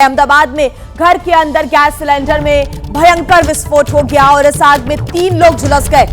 अहमदाबाद में घर के अंदर गैस सिलेंडर में भयंकर विस्फोट हो गया और इस आग में 3 लोग झुलस गए।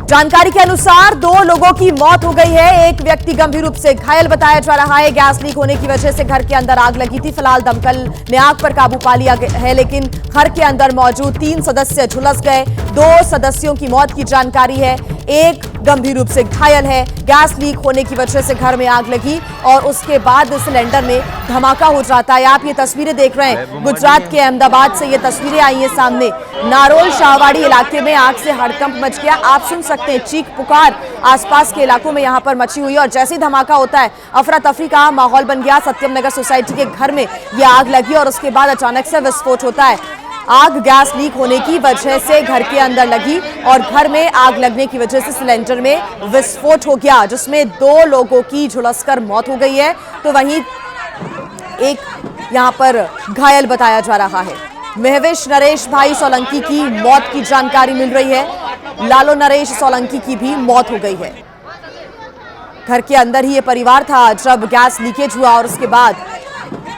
जानकारी के अनुसार 2 लोगों की मौत हो गई है, एक व्यक्ति गंभीर रूप से घायल बताया जा रहा है। गैस लीक होने की वजह से घर के अंदर आग लगी थी। फिलहाल दमकल ने आग पर काबू पा लिया है, लेकिन घर के अंदर मौजूद 3 सदस्य झुलस गए। 2 सदस्यों की मौत की जानकारी है, एक गंभीर रूप से घायल है। गैस लीक होने की वजह से घर में आग लगी और उसके बाद सिलेंडर में धमाका हो जाता है। आप ये तस्वीरें देख रहे हैं, गुजरात के अहमदाबाद से ये तस्वीरें आई हैं सामने। नारोल शाहवाड़ी इलाके में आग से हड़कंप मच गया। आप सुन सकते हैं चीख पुकार आसपास के इलाकों में यहां पर मची हुई है और जैसे ही धमाका होता है अफरा तफरी का माहौल बन गया। सत्यम नगर सोसाइटी के घर में यह आग लगी और उसके बाद अचानक से विस्फोट होता है। आग गैस लीक होने की वजह से घर के अंदर लगी और घर में आग लगने की वजह से सिलेंडर में विस्फोट हो गया, जिसमें 2 लोगों की झुलसकर मौत हो गई है, तो वहीं एक यहां पर घायल बताया जा रहा है। महवेश नरेश भाई सोलंकी की मौत की जानकारी मिल रही है। लालो नरेश सोलंकी की भी मौत हो गई है। घर के अंदर ही ये परिवार था जब गैस लीकेज हुआ और उसके बाद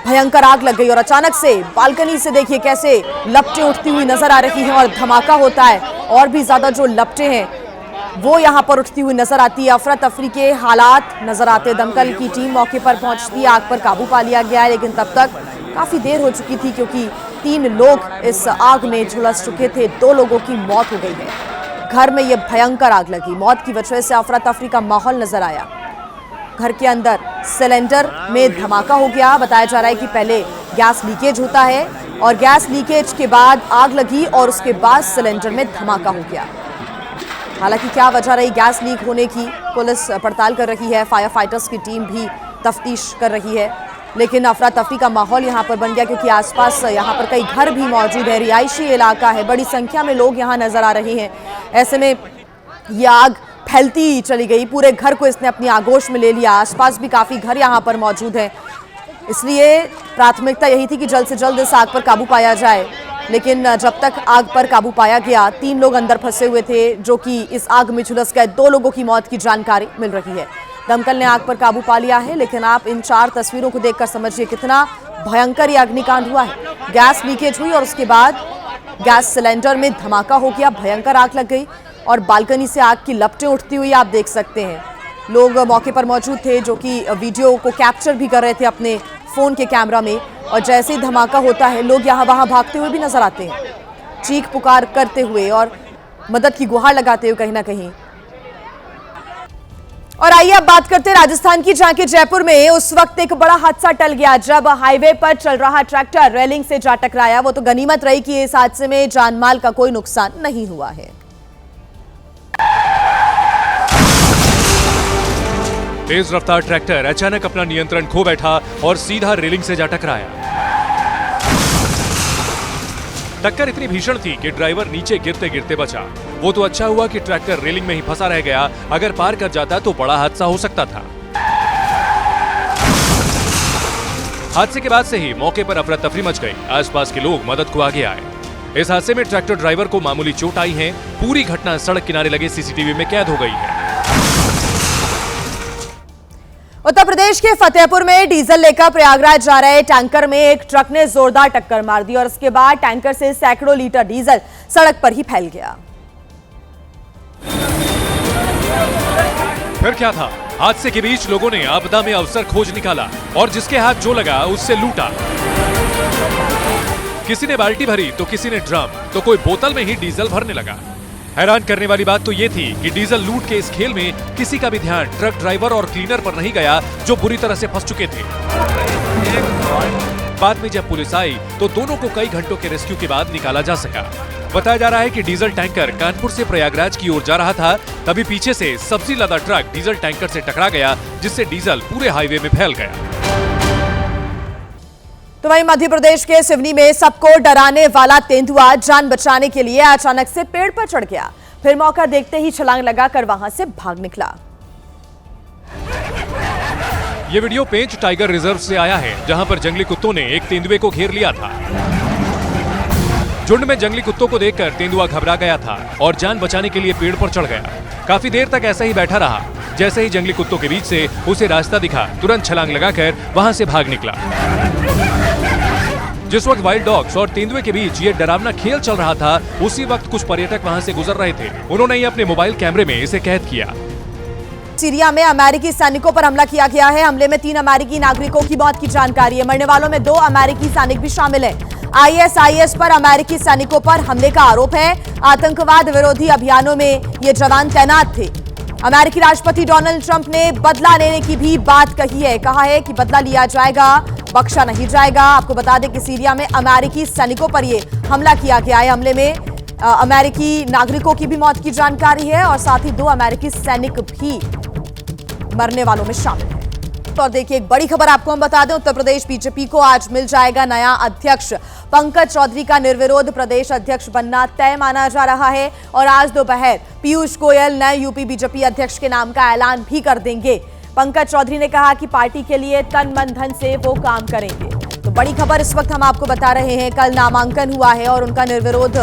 भयंकर आग लग गई और अचानक से बालकनी से देखिए कैसे लपटें उठती हुई नजर आ रही हैं और धमाका होता है और भी ज्यादा जो लपटें हैं वो यहां पर उठती हुई नजर आती है। अफरा तफरी के हालात नजर आते। दमकल की टीम मौके पर पहुंचती है, आग पर काबू पा लिया गया है, लेकिन तब तक काफी देर हो चुकी थी क्योंकि 3 लोग इस आग में झुलस चुके थे। 2 लोगों की मौत हो गई है। घर में यह भयंकर आग लगी। मौत की वजह से अफरा तफरी का माहौल नजर आया। घर के अंदर सिलेंडर में धमाका हो गया। बताया जा रहा है कि पहले गैस लीकेज होता है और गैस लीकेज के बाद आग लगी और उसके बाद सिलेंडर में धमाका हो गया। हालांकि क्या वजह रही गैस लीक होने की, पुलिस पड़ताल कर रही है। फायर फाइटर्स की टीम भी तफ्तीश कर रही है, लेकिन अफरा तफरी का माहौल यहां पर बन गया क्योंकि आसपास यहां पर कई घर भी मौजूद है। रिहायशी इलाका है, बड़ी संख्या में लोग यहां नजर आ रहे हैं। ऐसे में यह आग फैलती चली गई, पूरे घर को इसने अपनी आगोश में ले लिया। आसपास भी काफी घर यहां पर मौजूद हैं, इसलिए प्राथमिकता यही थी कि जल्द से जल्द इस आग पर काबू पाया जाए। लेकिन जब तक आग पर काबू पाया गया 3 लोग अंदर फंसे हुए थे जो कि इस आग में झुलस गए। 2 लोगों की मौत की जानकारी मिल रही है। दमकल ने आग पर काबू पा लिया है, लेकिन आप इन 4 तस्वीरों को देखकर समझिए कितना भयंकर ये अग्निकांड हुआ है। गैस लीकेज हुई और उसके बाद गैस सिलेंडर में धमाका हो गया, भयंकर आग लग गई और बालकनी से आग की लपटें उठती हुई आप देख सकते हैं। लोग मौके पर मौजूद थे जो कि वीडियो को कैप्चर भी कर रहे थे अपने फोन के कैमरा में और जैसे ही धमाका होता है लोग यहाँ वहां भागते हुए भी नजर आते हैं, चीख पुकार करते हुए और मदद की गुहार लगाते हुए कहीं ना कहीं। और आइए अब बात करते हैं राजस्थान की, जहां के जयपुर में उस वक्त एक बड़ा हादसा टल गया जब हाईवे पर चल रहा ट्रैक्टर रेलिंग से जा टकराया। वो तो गनीमत रही कि इस हादसे में जानमाल का कोई नुकसान नहीं हुआ है। तेज रफ्तार ट्रैक्टर अचानक अपना नियंत्रण खो बैठा और सीधा रेलिंग से जा टकराया। टक्कर इतनी भीषण थी कि ड्राइवर नीचे गिरते गिरते बचा। वो तो अच्छा हुआ कि ट्रैक्टर रेलिंग में ही फंसा रह गया, अगर पार कर जाता तो बड़ा हादसा हो सकता था। हादसे के बाद से ही मौके पर अफरा तफरी मच गई। आसपास के लोग मदद को आगे आए। इस हादसे में ट्रैक्टर ड्राइवर को मामूली चोट आई है। पूरी घटना सड़क किनारे लगे सीसीटीवी में कैद हो गई है। उत्तर प्रदेश के फतेहपुर में डीजल लेकर प्रयागराज जा रहे टैंकर में एक ट्रक ने जोरदार टक्कर मार दी और उसके बाद टैंकर से सैकड़ों लीटर डीजल सड़क पर ही फैल गया। फिर क्या था? हादसे के बीच लोगों ने आपदा में अवसर खोज निकाला और जिसके हाथ जो लगा उससे लूटा। किसी ने बाल्टी भरी तो किसी ने ड्रम, तो कोई बोतल में ही डीजल भरने लगा। हैरान करने वाली बात तो ये थी कि डीजल लूट के इस खेल में किसी का भी ध्यान ट्रक ड्राइवर और क्लीनर पर नहीं गया जो बुरी तरह से फंस चुके थे। बाद में जब पुलिस आई तो दोनों को कई घंटों के रेस्क्यू के बाद निकाला जा सका। बताया जा रहा है कि डीजल टैंकर कानपुर से प्रयागराज की ओर जा रहा था, तभी पीछे से सब्जी लदा ट्रक डीजल टैंकर से टकरा गया, जिससे डीजल पूरे हाईवे में फैल गया। तो वहीं मध्य प्रदेश के सिवनी में सबको डराने वाला तेंदुआ जान बचाने के लिए अचानक से पेड़ पर चढ़ गया, फिर मौका देखते ही छलांग लगाकर वहां से भाग निकला। ये वीडियो पेंच टाइगर रिजर्व से आया है, जहां पर जंगली कुत्तों ने एक तेंदुए को घेर लिया था। झुंड में जंगली कुत्तों को देखकर तेंदुआ घबरा गया था और जान बचाने के लिए पेड़ पर चढ़ गया। काफी देर तक ऐसा ही बैठा रहा। जैसे ही जंगली कुत्तों के बीच से उसे रास्ता दिखा, तुरंत छलांग लगाकर वहां से भाग निकला। जिस वक्त वाइल्ड डॉग्स और तेंदुए के बीच ये डरावना खेल चल रहा था, उसी वक्त कुछ पर्यटक वहां से गुजर रहे थे। उन्होंने ही अपने मोबाइल कैमरे में इसे कैद किया। सीरिया में अमेरिकी सैनिकों पर हमला किया गया है। हमले में 3 अमेरिकी नागरिकों की मौत की जानकारी है। मरने वालों में 2 अमेरिकी सैनिक भी शामिल हैं। ISIS पर अमेरिकी सैनिकों पर हमले का आरोप है। आतंकवाद विरोधी अभियानों में ये जवान तैनात थे। अमेरिकी राष्ट्रपति डोनाल्ड ट्रंप ने बदला लेने की भी बात कही है। कहा है कि बदला लिया जाएगा, बख्शा नहीं जाएगा। आपको बता दें कि सीरिया में अमेरिकी सैनिकों पर यह हमला किया गया है। हमले में अमेरिकी नागरिकों की भी मौत की जानकारी है और साथ ही 2 अमेरिकी सैनिक भी मरने वालों में शामिल है। और देखिए, एक बड़ी खबर आपको हम बता दें, उत्तर प्रदेश बीजेपी को आज मिल जाएगा नया अध्यक्ष। पंकज चौधरी का निर्विरोध प्रदेश अध्यक्ष बनना तय माना जा रहा है और आज दोपहर पीयूष गोयल नए यूपी बीजेपी अध्यक्ष के नाम का ऐलान भी कर देंगे। पंकज चौधरी ने कहा कि पार्टी के लिए तन मन धन से वो काम करेंगे। तो बड़ी खबर इस वक्त हम आपको बता रहे हैं, कल नामांकन हुआ है और उनका निर्विरोध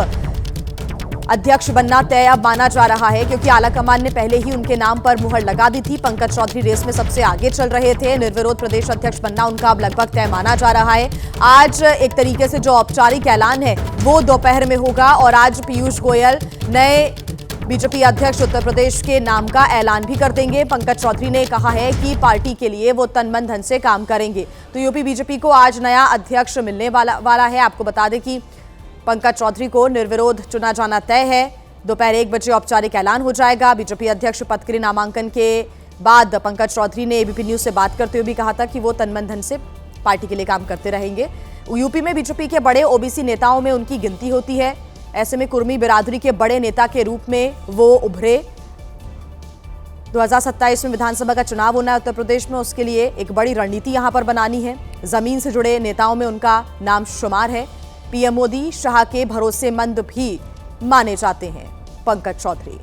अध्यक्ष बनना तय अब माना जा रहा है, क्योंकि आलाकमान ने पहले ही उनके नाम पर मुहर लगा दी थी। पंकज चौधरी रेस में सबसे आगे चल रहे थे। निर्विरोध प्रदेश अध्यक्ष बनना उनका अब लगभग तय माना जा रहा है। आज एक तरीके से जो औपचारिक ऐलान है वो दोपहर में होगा और आज पीयूष गोयल नए बीजेपी अध्यक्ष उत्तर प्रदेश के नाम का ऐलान भी कर देंगे। पंकज चौधरी ने कहा है कि पार्टी के लिए वो तन मन धन से काम करेंगे। तो यूपी बीजेपी को आज नया अध्यक्ष मिलने वाला है। आपको बता दें कि पंकज चौधरी को निर्विरोध चुना जाना तय है। दोपहर 1 बजे औपचारिक ऐलान हो जाएगा। बीजेपी अध्यक्ष पद के लिए नामांकन के बाद पंकज चौधरी ने एबीपी न्यूज से बात करते हुए भी कहा था कि वो तन मन धन से पार्टी के लिए काम करते रहेंगे। यूपी में बीजेपी के बड़े ओबीसी नेताओं में उनकी गिनती होती है। ऐसे में कुर्मी बिरादरी के बड़े नेता के रूप में वो उभरे। 2027 में विधानसभा का चुनाव होना है उत्तर प्रदेश में, उसके लिए एक बड़ी रणनीति यहां पर बनानी है। जमीन से जुड़े नेताओं में उनका नाम शुमार है। पीएम मोदी शाह के भरोसेमंद भी माने जाते हैं पंकज चौधरी।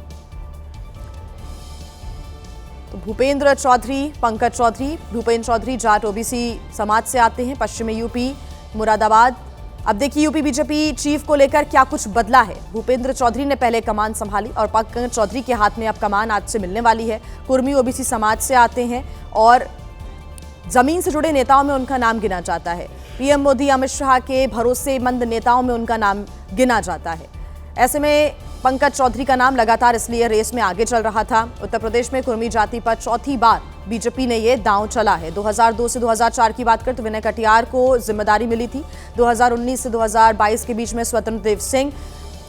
तो भूपेंद्र चौधरी, पंकज चौधरी, भूपेंद्र चौधरी जाट ओबीसी समाज से आते हैं, पश्चिमी यूपी मुरादाबाद। अब देखिए यूपी बीजेपी चीफ को लेकर क्या कुछ बदला है। भूपेंद्र चौधरी ने पहले कमान संभाली और पंकज चौधरी के हाथ में अब कमान आज से मिलने वाली है। कुर्मी ओबीसी समाज से आते हैं और जमीन से जुड़े नेताओं में उनका नाम गिना जाता है। पीएम मोदी, अमित शाह के भरोसेमंद नेताओं में उनका नाम गिना जाता है। ऐसे में पंकज चौधरी का नाम लगातार इसलिए रेस में आगे चल रहा था। उत्तर प्रदेश में कुर्मी जाति पर चौथी बार बीजेपी ने ये दांव चला है। 2002 से 2004 की बात करें तो विनय कटियार को जिम्मेदारी मिली थी। 2019 से 2022 के बीच में स्वतंत्र देव सिंह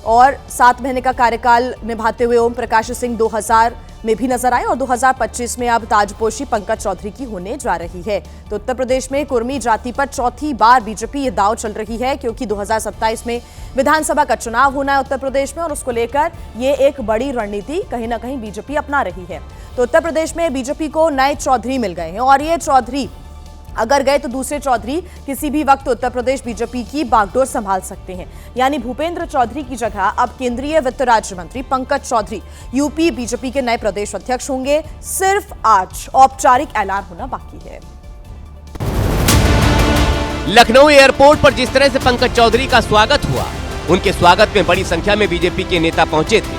और 7 महीने का कार्यकाल निभाते हुए ओम प्रकाश सिंह 2000 में भी नजर आए और 2025 में अब ताजपोशी पंकज चौधरी की होने जा रही है। तो उत्तर प्रदेश में कुर्मी जाति पर चौथी बार बीजेपी ये दांव चल रही है, क्योंकि 2027 में विधानसभा का चुनाव होना है उत्तर प्रदेश में और उसको लेकर ये एक बड़ी रणनीति कहीं ना कहीं बीजेपी अपना रही है। तो उत्तर प्रदेश में बीजेपी को नए चौधरी मिल गए हैं और ये चौधरी अगर गए तो दूसरे चौधरी किसी भी वक्त उत्तर प्रदेश बीजेपी की बागडोर संभाल सकते हैं। यानी भूपेंद्र चौधरी की जगह अब केंद्रीय वित्त राज्य मंत्री पंकज चौधरी यूपी बीजेपी के नए प्रदेश अध्यक्ष होंगे। सिर्फ आज औपचारिक ऐलान होना बाकी है। लखनऊ एयरपोर्ट पर जिस तरह से पंकज चौधरी का स्वागत हुआ, उनके स्वागत में बड़ी संख्या में बीजेपी के नेता पहुंचे थे।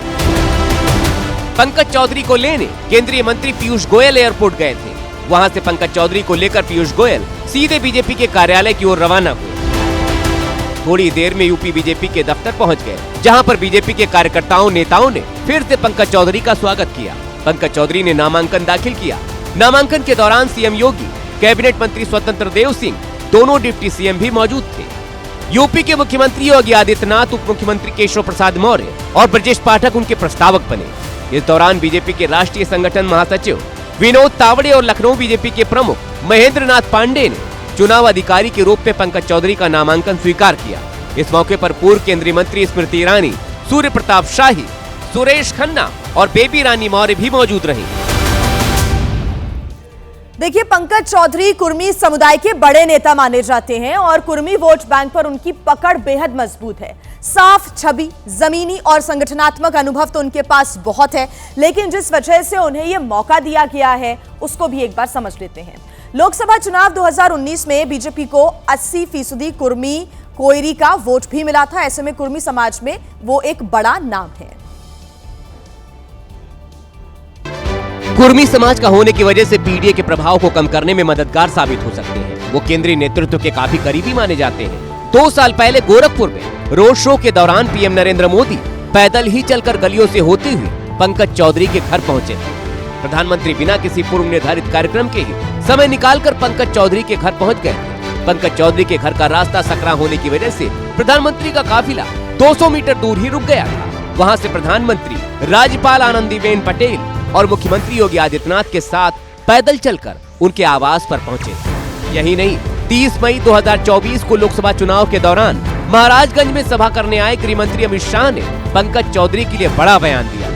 पंकज चौधरी को लेने केंद्रीय मंत्री पीयूष गोयल एयरपोर्ट गए थे। वहां से पंकज चौधरी को लेकर पीयूष गोयल सीधे बीजेपी के कार्यालय की ओर रवाना हुए। थोड़ी देर में यूपी बीजेपी के दफ्तर पहुंच गए, जहां पर बीजेपी के कार्यकर्ताओं नेताओं ने फिर से पंकज चौधरी का स्वागत किया। पंकज चौधरी ने नामांकन दाखिल किया। नामांकन के दौरान सीएम योगी, कैबिनेट मंत्री स्वतंत्र देव सिंह, दोनों डिप्टी सीएम भी मौजूद थे। यूपी के मुख्यमंत्री योगी आदित्यनाथ, उप मुख्यमंत्री केशव प्रसाद मौर्य और ब्रजेश पाठक उनके प्रस्तावक बने। इस दौरान बीजेपी के राष्ट्रीय संगठन महासचिव विनोद तावड़े और लखनऊ बीजेपी के प्रमुख महेंद्र नाथ पांडे ने चुनाव अधिकारी के रूप में पंकज चौधरी का नामांकन स्वीकार किया। इस मौके पर पूर्व केंद्रीय मंत्री स्मृति ईरानी, सूर्य प्रताप शाही, सुरेश खन्ना और बेबी रानी मौर्य भी मौजूद रही। देखिए, पंकज चौधरी कुर्मी समुदाय के बड़े नेता माने जाते हैं और कुर्मी वोट बैंक पर उनकी पकड़ बेहद मजबूत है। साफ छवि, जमीनी और संगठनात्मक अनुभव तो उनके पास बहुत है, लेकिन जिस वजह से उन्हें यह मौका दिया गया है उसको भी एक बार समझ लेते हैं। लोकसभा चुनाव 2019 में बीजेपी को 80% कुर्मी कोयरी का वोट भी मिला था। ऐसे में कुर्मी समाज में वो एक बड़ा नाम है। कुर्मी समाज का होने की वजह से पीडीए के प्रभाव को कम करने में मददगार साबित हो सकते हैं। वो केंद्रीय नेतृत्व के काफी करीबी माने जाते हैं। 2 साल पहले गोरखपुर में रोड शो के दौरान पीएम नरेंद्र मोदी पैदल ही चलकर गलियों से होते हुए पंकज चौधरी के घर पहुंचे थे। प्रधानमंत्री बिना किसी पूर्व निर्धारित कार्यक्रम के ही समय निकालकर पंकज चौधरी के घर पहुंच गए थे। पंकज चौधरी के घर का रास्ता सकरा होने की वजह से प्रधानमंत्री का काफिला 200 मीटर दूर ही रुक गया था। वहां से प्रधानमंत्री, राज्यपाल आनंदीबेन पटेल और मुख्यमंत्री योगी आदित्यनाथ के साथ पैदल चलकर उनके आवास पर पहुंचे थे। यही नहीं, 30 मई 2024 को लोकसभा चुनाव के दौरान महाराजगंज में सभा करने आए गृह मंत्री अमित शाह ने पंकज चौधरी के लिए बड़ा बयान दिया।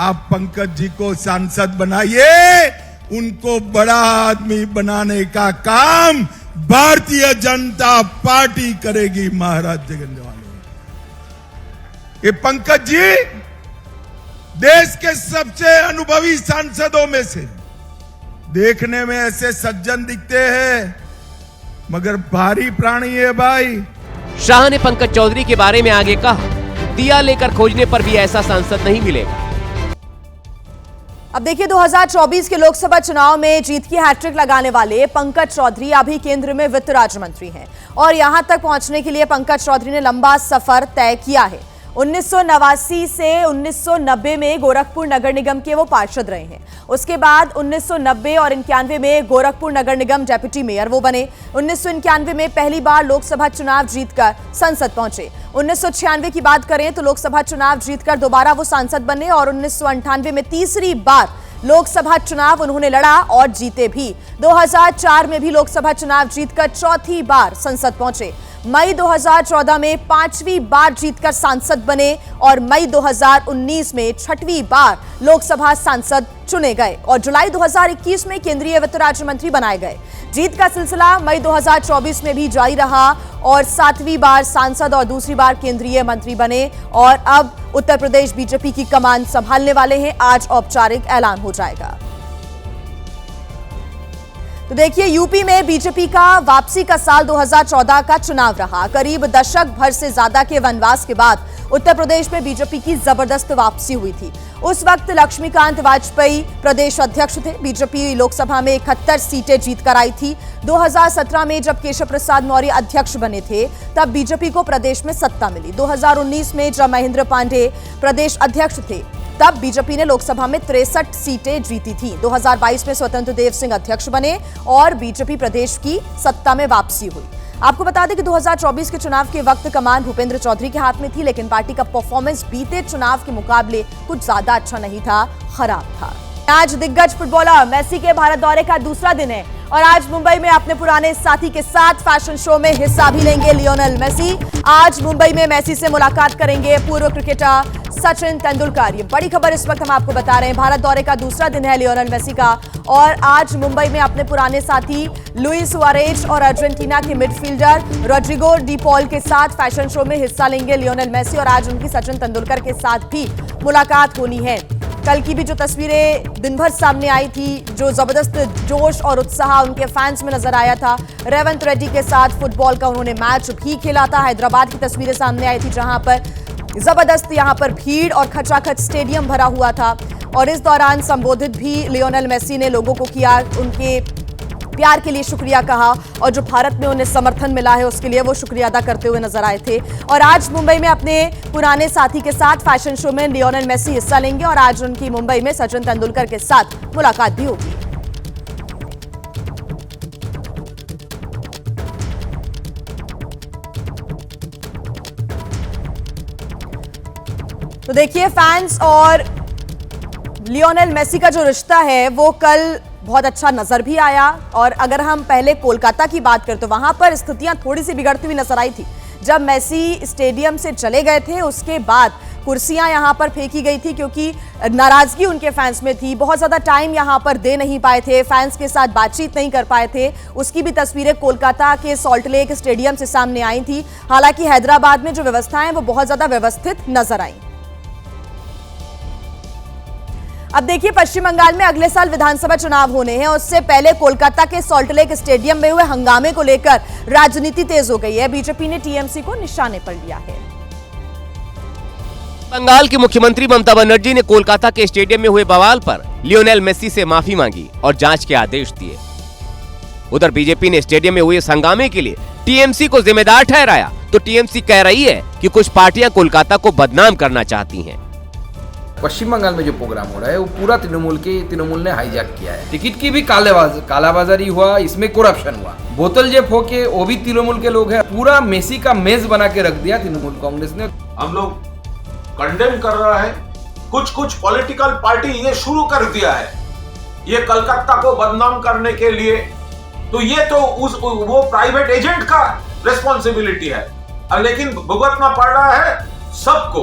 आप पंकज जी को सांसद बनाइए, उनको बड़ा आदमी बनाने का काम भारतीय जनता पार्टी करेगी महाराजगंज वालों। ये पंकज जी देश के सबसे अनुभवी सांसदों में से, देखने में ऐसे सज्जन दिखते हैं मगर भारी प्राणी है भाई। शाह ने पंकज चौधरी के बारे में आगे कहा, दिया लेकर खोजने पर भी ऐसा सांसद नहीं मिलेगा। अब देखिए, 2024 के लोकसभा चुनाव में जीत की हैट्रिक लगाने वाले पंकज चौधरी अभी केंद्र में वित्त राज्य मंत्री हैं और यहां तक पहुंचने के लिए पंकज चौधरी ने लंबा सफर तय किया है। 1989 से 1990 में गोरखपुर नगर निगम के वो पार्षद रहे हैं। उसके बाद 1990 और 91 में गोरखपुर नगर निगम डेप्यूटी मेयर वो बने। 1991 में पहली बार लोकसभा चुनाव जीतकर संसद पहुंचे। 1996 की बात करें तो लोकसभा चुनाव जीतकर दोबारा वो सांसद बने और 1998 में तीसरी बार लोकसभा चुनाव उन्होंने लड़ा और जीते भी। 2004 में भी लोकसभा चुनाव जीतकर चौथी बार संसद पहुंचे। मई 2014 में 5वीं बार जीतकर सांसद बने और मई 2019 में 6वीं बार लोकसभा सांसद चुने गए और जुलाई 2021 में केंद्रीय वित्त राज्य मंत्री बनाए गए। जीत का सिलसिला मई 2024 में भी जारी रहा और 7वीं बार सांसद और दूसरी बार केंद्रीय मंत्री बने और अब उत्तर प्रदेश बीजेपी की कमान संभालने वाले हैं। आज औपचारिक ऐलान हो जाएगा। तो देखिए, यूपी में बीजेपी का वापसी का साल 2014 का चुनाव रहा। करीब दशक भर से ज्यादा के वनवास के बाद उत्तर प्रदेश में बीजेपी की जबरदस्त वापसी हुई थी। उस वक्त लक्ष्मीकांत वाजपेयी प्रदेश अध्यक्ष थे। बीजेपी लोकसभा में 71 सीटें जीतकर आई थी। 2017 में जब केशव प्रसाद मौर्य अध्यक्ष बने थे तब बीजेपी को प्रदेश में सत्ता मिली। 2019 में जब महेंद्र पांडे प्रदेश अध्यक्ष थे तब बीजेपी ने लोकसभा में 63 सीटें जीती थी। 2022 में स्वतंत्र देव सिंह अध्यक्ष बने और बीजेपी प्रदेश की सत्ता में वापसी हुई। आपको बता दें कि 2024 के चुनाव के वक्त कमान भूपेंद्र चौधरी के हाथ में थी, लेकिन पार्टी का परफॉर्मेंस बीते चुनाव के मुकाबले कुछ ज्यादा अच्छा नहीं था, खराब था। आज दिग्गज फुटबॉलर मेसी के भारत दौरे का दूसरा दिन है और आज मुंबई में अपने पुराने साथी के साथ फैशन शो में हिस्सा भी लेंगे लियोनेल मेसी। आज मुंबई में मेसी से मुलाकात करेंगे पूर्व क्रिकेटर सचिन तेंदुलकर। ये बड़ी खबर इस वक्त हम आपको बता रहे हैं। भारत दौरे का दूसरा दिन है लियोनेल मेसी का और आज मुंबई में अपने पुराने साथी लुइस सुआरेज और अर्जेंटीना के मिडफील्डर रोड्रिगो डी पॉल के साथ फैशन शो में हिस्सा लेंगे लियोनेल मेसी और आज उनकी सचिन तेंदुलकर के साथ भी मुलाकात होनी है। कल की भी जो तस्वीरें दिन भर सामने आई थी, जो जबरदस्त जोश और उत्साह उनके फैंस में नजर आया था। रेवंत रेड्डी के साथ फुटबॉल का उन्होंने मैच भी खेला था। हैदराबाद की तस्वीरें सामने आई थी जहां पर जबरदस्त यहां पर भीड़ और खचाखच स्टेडियम भरा हुआ था और इस दौरान संबोधित भी लियोनेल मेसी ने लोगों को किया, उनके प्यार के लिए शुक्रिया कहा और जो भारत में उन्हें समर्थन मिला है उसके लिए वो शुक्रिया अदा करते हुए नजर आए थे। और आज मुंबई में अपने पुराने साथी के साथ फैशन शो में लियोनेल मेसी हिस्सा लेंगे और आज उनकी मुंबई में सचिन तेंदुलकर के साथ मुलाकात भी होगी। तो देखिए, फैंस और लियोनेल मेसी का जो रिश्ता है वो कल बहुत अच्छा नजर भी आया और अगर हम पहले कोलकाता की बात करें तो वहां पर स्थितियां थोड़ी सी बिगड़ती हुई नजर आई थी। जब मेसी स्टेडियम से चले गए थे उसके बाद कुर्सियां यहां पर फेंकी गई थी क्योंकि नाराजगी उनके फैंस में थी। बहुत ज्यादा टाइम यहां पर दे नहीं पाए थे, फैंस के साथ बातचीत नहीं कर पाए थे। उसकी भी तस्वीरें कोलकाता के सॉल्ट लेक स्टेडियम से सामने आई थी। हालांकि हैदराबाद में जो व्यवस्थाएं वो बहुत ज्यादा व्यवस्थित नजर आई। अब देखिए, पश्चिम बंगाल में अगले साल विधानसभा चुनाव होने हैं। उससे पहले कोलकाता के सॉल्ट लेक स्टेडियम में हुए हंगामे को लेकर राजनीति तेज हो गई है। बीजेपी ने टीएमसी को निशाने पर लिया है। बंगाल की मुख्यमंत्री ममता बनर्जी ने कोलकाता के स्टेडियम में हुए बवाल पर लियोनेल मेसी से माफी मांगी और जांच के आदेश दिए। उधर बीजेपी ने स्टेडियम में हुए इस हंगामे के लिए टीएमसी को जिम्मेदार ठहराया। तो टीएमसी कह रही है कि कुछ पार्टियां कोलकाता को बदनाम करना चाहती हैं। पश्चिम बंगाल में जो प्रोग्राम हो रहा है वो पूरा तृणमूल ने हाईजैक किया है। टिकट की भी कालाबाजारी हुआ, इसमें करप्शन हुआ, बोतल जेब होके वो भी तृणमूल के लोग हैं। पूरा मेसी का मेज बना के रख दिया तृणमूल कांग्रेस ने। हम लोग कंडेम कर रहा है। कुछ पॉलिटिकल पार्टी ये शुरू कर दिया है ये कलकत्ता को बदनाम करने के लिए। तो ये तो वो प्राइवेट एजेंट का रिस्पॉन्सिबिलिटी है, लेकिन भुगतना पड़ रहा है सबको।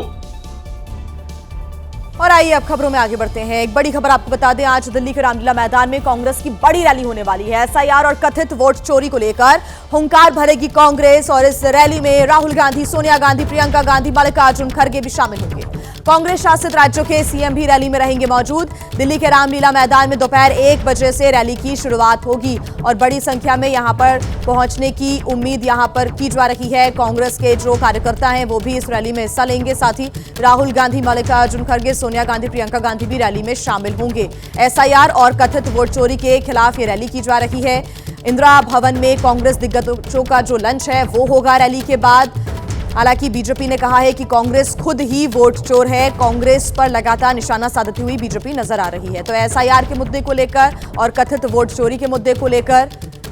और आइए अब खबरों में आगे बढ़ते हैं। एक बड़ी खबर आपको बता दें, आज दिल्ली के रामलीला मैदान में कांग्रेस की बड़ी रैली होने वाली है। एसआईआर और कथित वोट चोरी को लेकर हुंकार भरेगी कांग्रेस और इस रैली में राहुल गांधी, सोनिया गांधी, प्रियंका गांधी, मल्लिकार्जुन खड़गे भी शामिल होंगे। कांग्रेस शासित राज्यों के सीएम भी रैली में रहेंगे मौजूद। दिल्ली के रामलीला मैदान में दोपहर 1 बजे से रैली की शुरुआत होगी और बड़ी संख्या में यहां पर पहुंचने की उम्मीद यहां पर की जा रही है। कांग्रेस के जो कार्यकर्ता हैं वो भी इस रैली में हिस्सा लेंगे। साथ ही राहुल गांधी, मल्लिकार्जुन खड़गे, सोनिया गांधी, प्रियंका गांधी भी रैली में शामिल होंगे। एसआईआर और कथित वोट चोरी के खिलाफ ये रैली की जा रही है। इंदिरा भवन में कांग्रेस दिग्गजों का जो लंच है वो होगा रैली के बाद। हालांकि बीजेपी ने कहा है कि कांग्रेस खुद ही वोट चोर है। कांग्रेस पर लगातार निशाना साधती हुई बीजेपी नजर आ रही है। तो एसआईआर के मुद्दे को लेकर और कथित वोट चोरी के मुद्दे को लेकर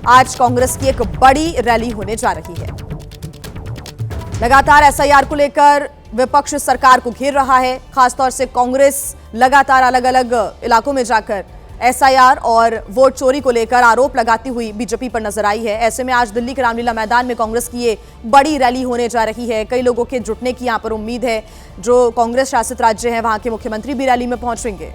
आज कांग्रेस की एक बड़ी रैली होने जा रही है। लगातार एसआईआर को लेकर विपक्ष सरकार को घेर रहा है। खासतौर से कांग्रेस लगातार अलग अलग इलाकों में जाकर एसआईआर और वोट चोरी को लेकर आरोप लगाती हुई बीजेपी पर नजर आई है। ऐसे में आज दिल्ली के रामलीला मैदान में कांग्रेस की ये बड़ी रैली होने जा रही है। कई लोगों के जुटने की यहां पर उम्मीद है। जो कांग्रेस शासित राज्य हैं वहां के मुख्यमंत्री भी रैली में पहुंचेंगे।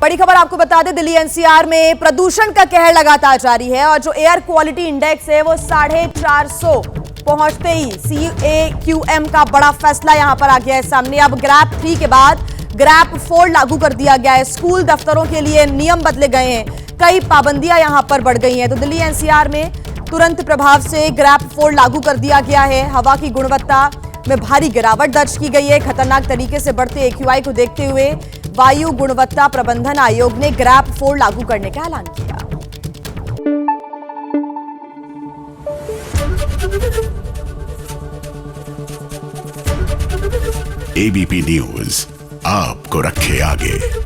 बड़ी खबर आपको बता दें, दिल्ली एनसीआर में प्रदूषण का कहर लगातार जारी है और जो एयर क्वालिटी इंडेक्स है वो 450 पहुंचते ही CAQM का बड़ा फैसला यहां पर आ गया है सामने। अब ग्रैप 3 के बाद ग्रैप 4 लागू कर दिया गया है। स्कूल दफ्तरों के लिए नियम बदले गए हैं, कई पाबंदियां यहां पर बढ़ गई हैं। तो दिल्ली एनसीआर में तुरंत प्रभाव से ग्रैप 4 लागू कर दिया गया है। हवा की गुणवत्ता में भारी गिरावट दर्ज की गई है। खतरनाक तरीके से बढ़ते AQI को देखते हुए वायु गुणवत्ता प्रबंधन आयोग ने ग्रैप 4 लागू करने का ऐलान किया। ABP न्यूज आपको रखे आगे।